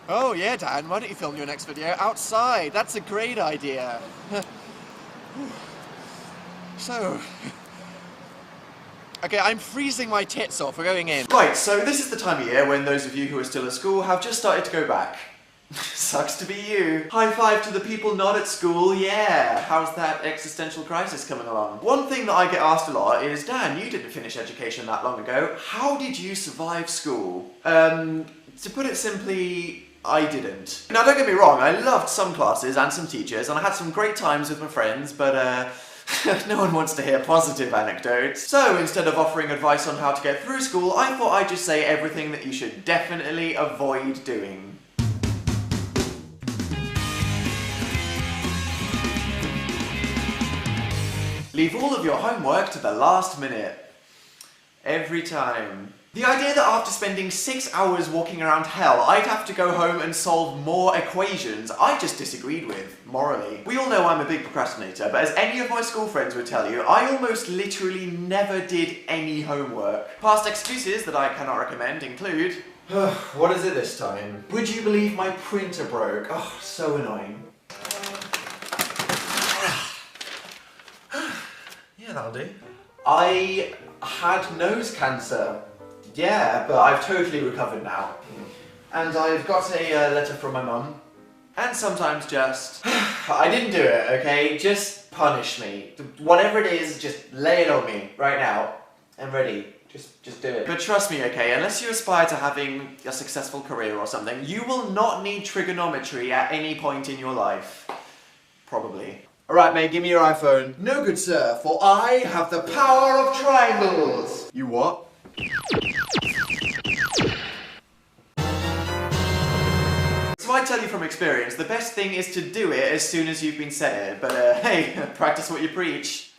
Oh yeah, Dan, why don't you film your next video outside? That's a great idea. So... Okay, I'm freezing my tits off, we're going in. Right, so this is the time of year when those of you who are still at school have just started to go back. Sucks to be you. High five to the people not at school, yeah. How's that existential crisis coming along? One thing that I get asked a lot is, Dan, you didn't finish education that long ago. How did you survive school? To put it simply, I didn't. Now don't get me wrong, I loved some classes and some teachers and I had some great times with my friends, but no one wants to hear positive anecdotes. So instead of offering advice on how to get through school, I thought I'd just say everything that you should definitely avoid doing. Leave all of your homework to the last minute. Every time. The idea that after spending 6 hours walking around hell, I'd have to go home and solve more equations, I just disagreed with, morally. We all know I'm a big procrastinator, but as any of my school friends would tell you, I almost literally never did any homework. Past excuses that I cannot recommend include... What is it this time? Would you believe my printer broke? Oh, so annoying. Yeah, that'll do. I had nose cancer. Yeah, but I've totally recovered now. And I've got a letter from my mum. And sometimes just... I didn't do it, okay? Just punish me. Whatever it is, just lay it on me right now. I'm ready. Just do it. But trust me, okay, unless you aspire to having a successful career or something, you will not need trigonometry at any point in your life. Probably. Alright mate, give me your iPhone. No good sir, for I have the power of triangles. You what? So I tell you from experience, the best thing is to do it as soon as you've been said it, but hey, practice what you preach.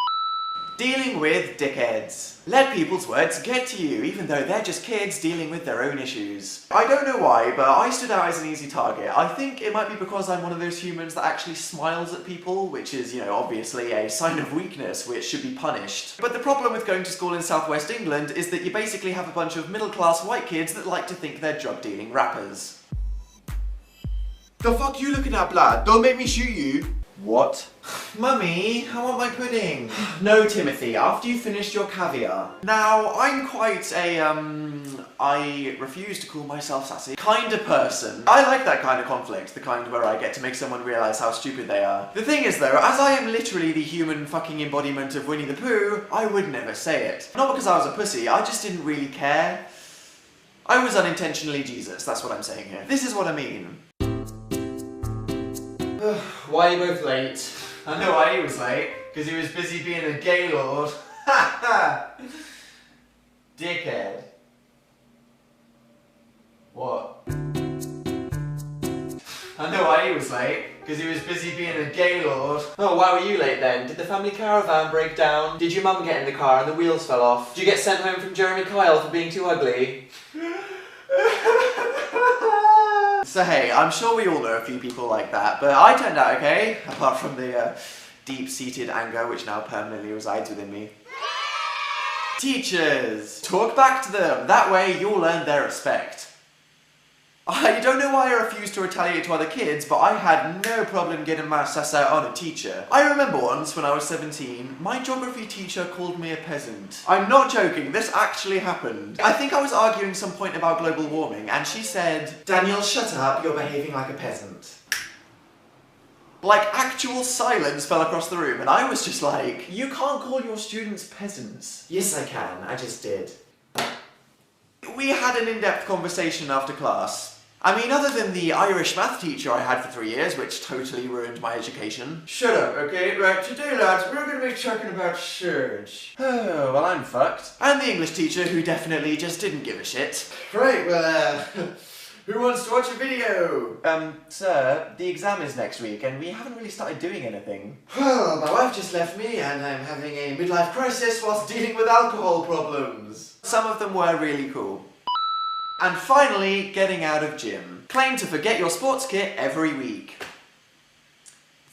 Dealing with dickheads. Let people's words get to you, even though they're just kids dealing with their own issues. I don't know why, but I stood out as an easy target. I think it might be because I'm one of those humans that actually smiles at people, which is, you know, obviously a sign of weakness, which should be punished. But the problem with going to school in southwest England is that you basically have a bunch of middle-class white kids that like to think they're drug-dealing rappers. The fuck you looking at, blood? Don't make me shoot you. What? Mummy, I want my pudding. No, Timothy, after you finished your caviar. Now, I'm quite a, I refuse to call myself sassy, kind of person. I like that kind of conflict, the kind where I get to make someone realise how stupid they are. The thing is though, as I am literally the human fucking embodiment of Winnie the Pooh, I would never say it. Not because I was a pussy, I just didn't really care. I was unintentionally Jesus, that's what I'm saying here. This is what I mean. Why are you both late? I know why he was late, because he was busy being a gaylord. Ha ha! Dickhead. What? I know why he was late, because he was busy being a gaylord. Oh, why were you late then? Did the family caravan break down? Did your mum get in the car and the wheels fell off? Did you get sent home from Jeremy Kyle for being too ugly? So hey, I'm sure we all know a few people like that, but I turned out okay, apart from the deep-seated anger which now permanently resides within me. Teachers! Talk back to them, that way you'll earn their respect. I don't know why I refused to retaliate to other kids, but I had no problem getting my sass out on a teacher. I remember once, when I was 17, my geography teacher called me a peasant. I'm not joking, this actually happened. I think I was arguing some point about global warming, and she said, "Daniel, shut up, you're behaving like a peasant." Like, actual silence fell across the room, and I was just like, you can't call your students peasants. Yes, I can, I just did. We had an in-depth conversation after class. I mean, other than the Irish math teacher I had for 3 years, which totally ruined my education. Shut up, okay? Right, today, lads, we're going to be talking about surge. Oh, well, I'm fucked. And the English teacher, who definitely just didn't give a shit. Right, well, who wants to watch a video? Sir, the exam is next week, and we haven't really started doing anything. Well, my wife just left me, and I'm having a midlife crisis whilst dealing with alcohol problems. Some of them were really cool. And finally, getting out of gym. Claim to forget your sports kit every week.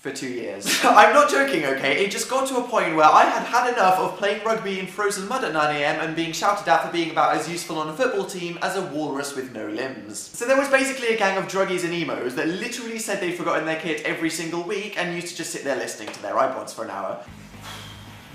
for 2 years. I'm not joking, okay? It just got to a point where I had enough of playing rugby in frozen mud at 9 AM and being shouted at for being about as useful on a football team as a walrus with no limbs. So there was basically a gang of druggies and emos that literally said they'd forgotten their kit every single week and used to just sit there listening to their iPods for an hour.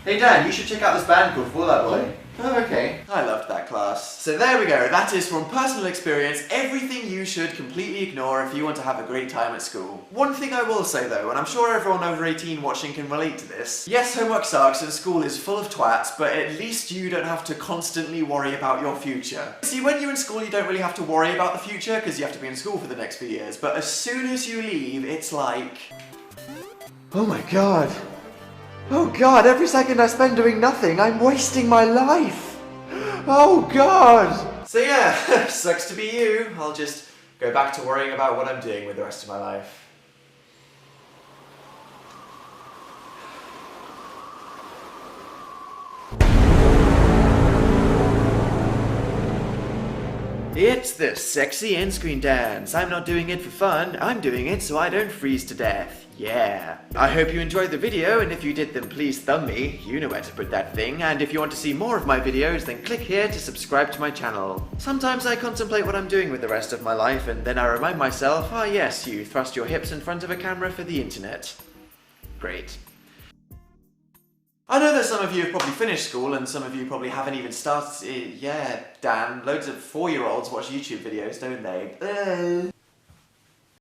Hey Dan, you should check out this band called Fall Out Boy. Oh, okay. I loved that class. So there we go, that is from personal experience, everything you should completely ignore if you want to have a great time at school. One thing I will say though, and I'm sure everyone over 18 watching can relate to this, yes, homework sucks and school is full of twats, but at least you don't have to constantly worry about your future. See, when you're in school you don't really have to worry about the future because you have to be in school for the next few years, but as soon as you leave, it's like... oh my god. Oh god, every second I spend doing nothing, I'm wasting my life! Oh god! So yeah, sucks to be you. I'll just go back to worrying about what I'm doing with the rest of my life. It's the sexy in-screen dance. I'm not doing it for fun, I'm doing it so I don't freeze to death. Yeah. I hope you enjoyed the video, and if you did then please thumb me. You know where to put that thing, and if you want to see more of my videos then click here to subscribe to my channel. Sometimes I contemplate what I'm doing with the rest of my life and then I remind myself, ah yes, you thrust your hips in front of a camera for the internet. Great. I know that some of you have probably finished school and some of you probably haven't even started. Yeah, Dan, loads of 4-year-olds watch YouTube videos, don't they?